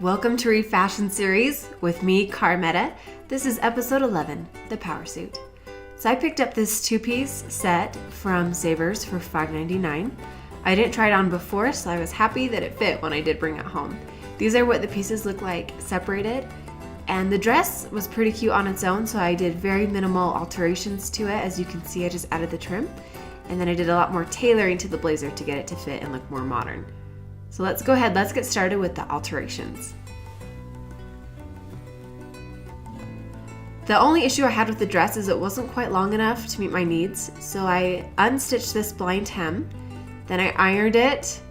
Welcome to Refashion series with me, Metta. This is episode 11, the power suit. So I picked up this two-piece set from Savers for $5.99. I didn't try it on before, so I was happy that it fit when I did bring it home. These are what the pieces look like separated, and the dress was pretty cute on its own, so I did very minimal alterations to it. As you can see, I just added the trim, and then I did a lot more tailoring to the blazer to get it to fit and look more modern. So let's get started with the alterations. The only issue I had with the dress is it wasn't quite long enough to meet my needs, so I unstitched this blind hem, then I ironed it,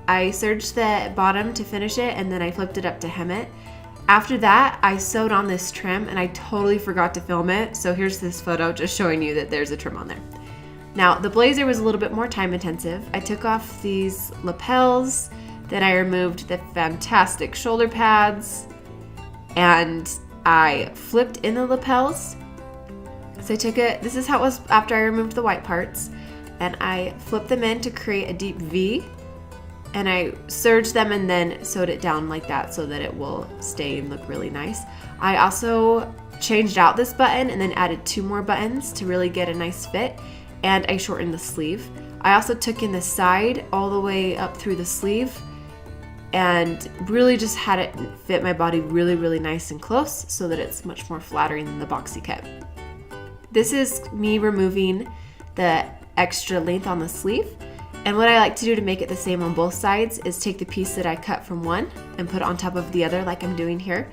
I serged the bottom to finish it, and then I flipped it up to hem it. After that, I sewed on this trim, and I totally forgot to film it, so here's this photo just showing you that there's a trim on there. Now, the blazer was a little bit more time intensive. I took off these lapels, then I removed the fantastic shoulder pads, and I flipped in the lapels. So I took it, this is how it was after I removed the white parts, and I flipped them in to create a deep V, and I serged them and then sewed it down like that so that it will stay and look really nice. I also changed out this button and then added 2 more buttons to really get a nice fit, and I shortened the sleeve. I also took in the side all the way up through the sleeve and really just had it fit my body really nice and close so that it's much more flattering than the boxy cut. This is me removing the extra length on the sleeve, and what I like to do to make it the same on both sides is take the piece that I cut from one and put it on top of the other like I'm doing here,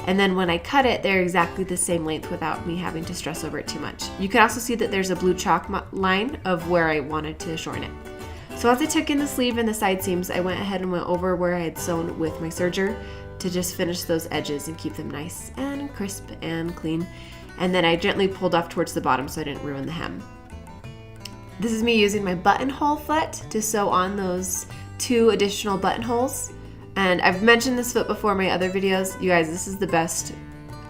and then when I cut it, they're exactly the same length without me having to stress over it too much. You can also see that there's a blue chalk line of where I wanted to shorten it. So once I took in the sleeve and the side seams, I went ahead and went over where I had sewn with my serger to just finish those edges and keep them nice and crisp and clean. And then I gently pulled off towards the bottom so I didn't ruin the hem. This is me using my buttonhole foot to sew on those 2 additional buttonholes. And I've mentioned this foot before in my other videos. You guys, this is the best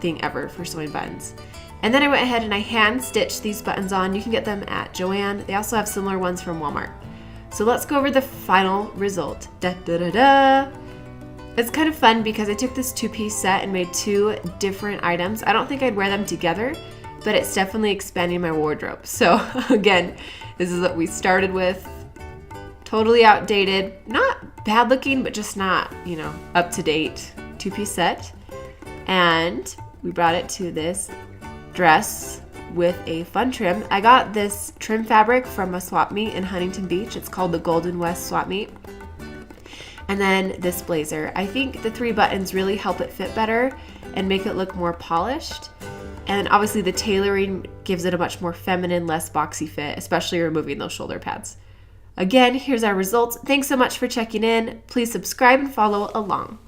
thing ever for sewing buttons. And then I went ahead and I hand stitched these buttons on. You can get them at Joann. They also have similar ones from Walmart. So let's go over the final result. It's kind of fun because I took this 2-piece set and made 2 different items. I don't think I'd wear them together, but it's definitely expanding my wardrobe. So again, this is what we started with. Totally outdated, not bad looking, but just not, up to date 2-piece set. And we brought it to this dress with a fun trim. I got this trim fabric from a swap meet in Huntington Beach. It's called the Golden West Swap Meet. And then this blazer. I think the 3 buttons really help it fit better and make it look more polished. And obviously the tailoring gives it a much more feminine, less boxy fit, especially removing those shoulder pads. Again, here's our results. Thanks so much for checking in. Please subscribe and follow along.